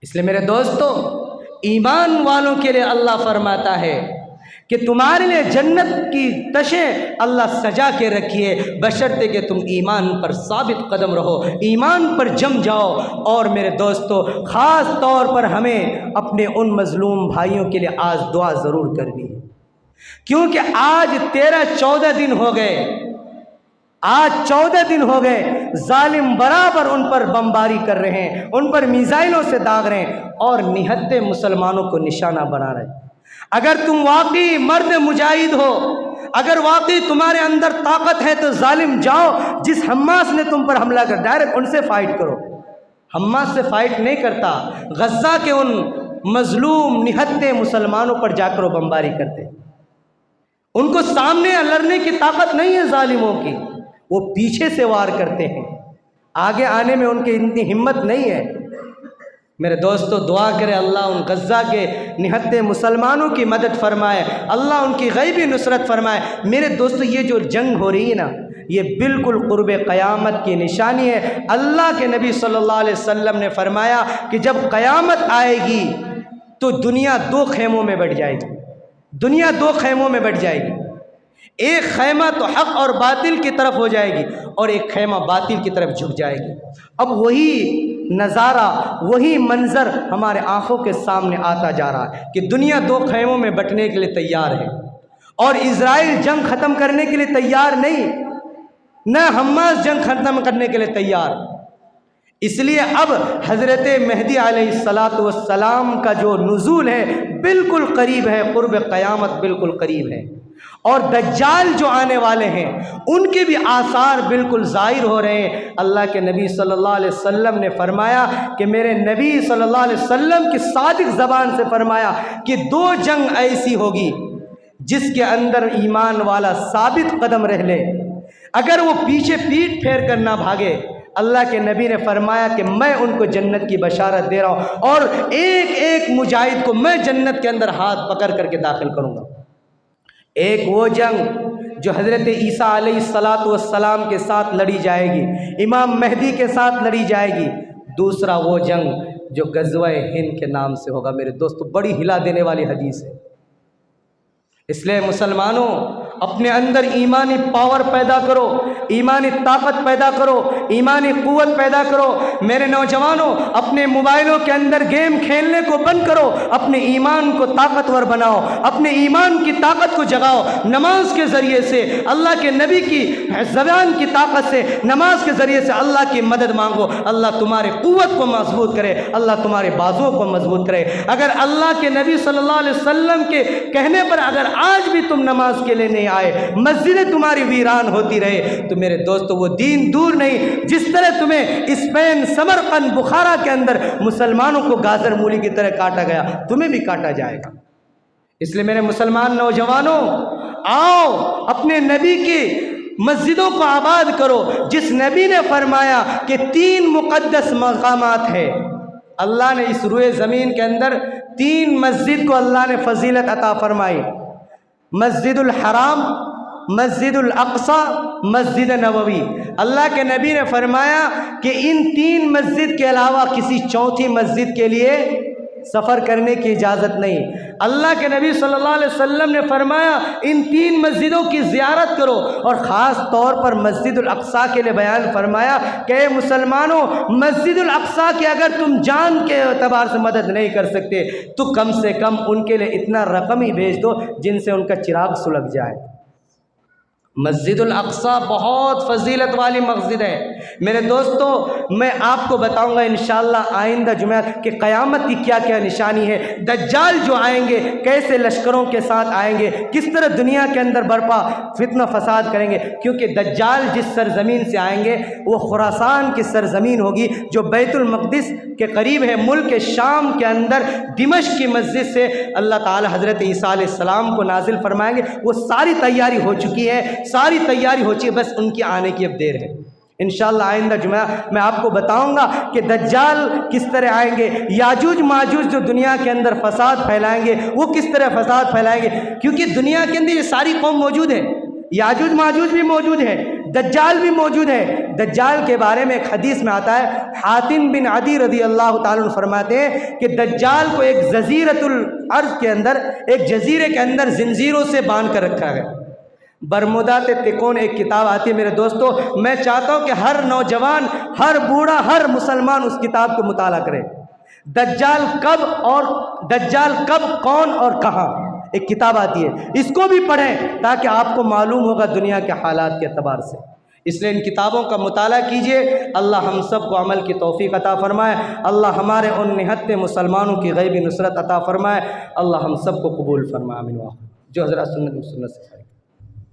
इसलिए मेरे दोस्तों, ईमान वालों के लिए अल्लाह फरमाता है कि तुम्हारे लिए जन्नत की तशें अल्लाह सजा के रखिए, बशर्ते कि तुम ईमान पर साबित कदम रहो, ईमान पर जम जाओ। और मेरे दोस्तों, ख़ास तौर पर हमें अपने उन मज़लूम भाइयों के लिए आज दुआ ज़रूर करनी है, क्योंकि आज 13-14 दिन हो गए, आज 14 दिन हो गए, जालिम बराबर उन पर बमबारी कर रहे हैं, उन पर मिसाइलों से दाग रहे हैं और निहत्ते मुसलमानों को निशाना बना रहे हैं। अगर तुम वाकई मर्द मुजाहिद हो, अगर वाकई तुम्हारे अंदर ताकत है, तो जालिम जाओ, जिस हम्मास ने तुम पर हमला कर, डायरेक्ट उनसे फाइट करो। हम्मास से फाइट नहीं करता, गज़ा के उन मजलूम निहत्ते मुसलमानों पर जाकर बमबारी करते। उनको सामने लड़ने की ताकत नहीं है जालिमों की, वो पीछे से वार करते हैं, आगे आने में उनकी इतनी हिम्मत नहीं है। मेरे दोस्तों, दुआ करें अल्लाह उन गज़ा के निहत्ते मुसलमानों की मदद फरमाए, अल्लाह उनकी गैबी नुसरत फरमाए। मेरे दोस्तों, ये जो जंग हो रही है ना, ये बिल्कुल क़ुर्ब क़यामत की निशानी है। अल्लाह के नबी सल्लल्लाहु अलैहि वसल्लम ने फरमाया कि जब क़यामत आएगी तो दुनिया 2 खेमों में बढ़ जाएगी, दुनिया 2 खेमों में बढ़ जाएगी। एक खैमा तो हक़ और बातिल की तरफ हो जाएगी और एक खैमा बातिल की तरफ झुक जाएगी। अब वही नज़ारा, वही मंज़र हमारे आँखों के सामने आता जा रहा है कि दुनिया 2 खैमों में बंटने के लिए तैयार है और इज़राइल जंग ख़त्म करने के लिए तैयार नहीं, न हमास जंग ख़त्म करने के लिए तैयार। इसलिए अब हज़रत मेहदी अलैहिस्सलातु वस्सलाम का जो नुज़ूल है बिल्कुल करीब है, क़ुर्ब क़यामत बिल्कुल करीब है। और दज्जाल जो आने वाले हैं उनके भी आसार बिल्कुल ज़ाहिर हो रहे हैं। अल्लाह के नबी सल्लल्लाहु अलैहि वसल्लम ने फरमाया कि मेरे नबी सल्लल्लाहु अलैहि वसल्लम की सादिक ज़बान से फरमाया कि 2 जंग ऐसी होगी जिसके अंदर ईमान वाला साबित कदम रह ले, अगर वो पीछे पीठ फेर कर ना भागे, अल्लाह के नबी ने फरमाया कि मैं उनको जन्नत की बशारत दे रहा हूँ और एक एक मुजाहिद को मैं जन्नत के अंदर हाथ पकड़ करके दाखिल करूँगा। एक वो जंग जो हज़रत ईसा अलैहिस्सलातु वस्सलाम के साथ लड़ी जाएगी, इमाम मेहदी के साथ लड़ी जाएगी। दूसरा वो जंग जो गज़वा-ए हिंद के नाम से होगा। मेरे दोस्तों, बड़ी हिला देने वाली हदीस है। इसलिए मुसलमानों, अपने अंदर ईमानी पावर पैदा करो, ईमानी ताकत पैदा करो, ईमानी क़ुव्वत पैदा करो। मेरे नौजवानों, अपने मोबाइलों के अंदर गेम खेलने को बंद करो, अपने ईमान को ताकतवर बनाओ, अपने ईमान की ताकत को जगाओ। नमाज के ज़रिए से, अल्लाह के नबी की ज़बान की ताकत से, नमाज के ज़रिए से अल्लाह की मदद मांगो। अल्लाह तुम्हारे क़ुव्वत को मजबूत करे, अल्लाह तुम्हारे बाजुओं को मजबूत करे। अगर अल्लाह के नबी सल्लल्लाहु अलैहि वसल्लम के कहने पर अगर आज भी तुम नमाज के लिए नहीं आए, मस्जिदें तुम्हारी वीरान होती रहे, तो मेरे दोस्तों वो दीन दूर नहीं। जिस तरह तुम्हें स्पेन, समरकंद, बुखारा के अंदर मुसलमानों को गाजर मूली की तरह काटा गया, तुम्हें भी काटा जाएगा। इसलिए मेरे मुसलमान नौजवानों, आओ अपने नबी की मस्जिदों को आबाद करो। जिस नबी ने फरमाया कि 3 मुक़द्दस मकामात है, अल्लाह ने इस रुए ज़मीन के अंदर 3 मस्जिद को अल्लाह ने फजीलत अता फरमाई, मस्जिदुल हराम, मस्जिदुल अक़सा, मस्जिद नबवी। अल्लाह के नबी ने फरमाया कि इन 3 मस्जिद के अलावा किसी चौथी मस्जिद के लिए सफ़र करने की इजाज़त नहीं। अल्लाह के नबी सल्लल्लाहु अलैहि वसल्लम ने फरमाया इन 3 मस्जिदों की ज़ियारत करो, और ख़ास तौर पर मस्जिदुल अक़सा के लिए बयान फरमाया कि मुसलमानों, मस्जिदुल अक़सा की अगर तुम जान के एतबार से मदद नहीं कर सकते तो कम से कम उनके लिए इतना रकम ही भेज दो जिनसे उनका चिराग सुलग जाए। मस्जिदुल अक़सा बहुत फ़जीलत वाली मस्जिद है। मेरे दोस्तों, मैं आपको बताऊंगा इंशाअल्लाह आइंदा जुमे कि क़यामत की क्या क्या निशानी है। दज्जाल जो आएंगे कैसे लश्करों के साथ आएंगे, किस तरह दुनिया के अंदर बर्पा फितना फसाद करेंगे। क्योंकि दज्जाल जिस सरज़मीन से आएंगे वो खुरासान की सरज़मीन होगी जो बैतुल मक़दिस के करीब है। मुल्क शाम के अंदर दिमश्क की मस्जिद से अल्लाह ताला हज़रत ईसा अलैहिस्सलाम को नाजिल फरमाएंगे। वो सारी तैयारी हो चुकी है, सारी तैयारी हो चुकी है, बस उनकी आने की अब देर है। इंशाअल्लाह आइंदा जुमा मैं आपको बताऊंगा कि दज्जाल किस तरह आएंगे, याजूज माजूज जो दुनिया के अंदर फसाद फैलाएंगे वो किस तरह फसाद फैलाएंगे। क्योंकि दुनिया के अंदर ये सारी कौम मौजूद है, याजूज माजूज भी मौजूद है, दज्जाल भी मौजूद है। दज्जाल के बारे में एक हदीस में आता है, हातिम बिन अदी रज़ी अल्लाह ताला अन्हु फरमाते हैं कि दज्जाल को एक जज़ीरतुल अर्ज़ के अंदर, एक जजीरे के अंदर ज़ंजीरों से बांध कर रखा गया। बरमुदा ते तिकोन एक किताब आती है। मेरे दोस्तों, मैं चाहता हूँ कि हर नौजवान, हर बूढ़ा, हर मुसलमान उस किताब को मुताला करे। दज्जाल कब, कौन और कहाँ, एक किताब आती है, इसको भी पढ़ें ताकि आपको मालूम होगा दुनिया के हालात के एतबार से। इसलिए इन किताबों का मुताला कीजिए। अल्लाह हम सब को अमल की तौफीक अता फ़रमाए। अल्लाह हमारे उन निहत्ते मुसलमानों की गैबी नुसरत अता फ़रमाए। अल्लाह हम सब को कबूल फ़रमाए। आमीन। जो हज़रत सुन्नत से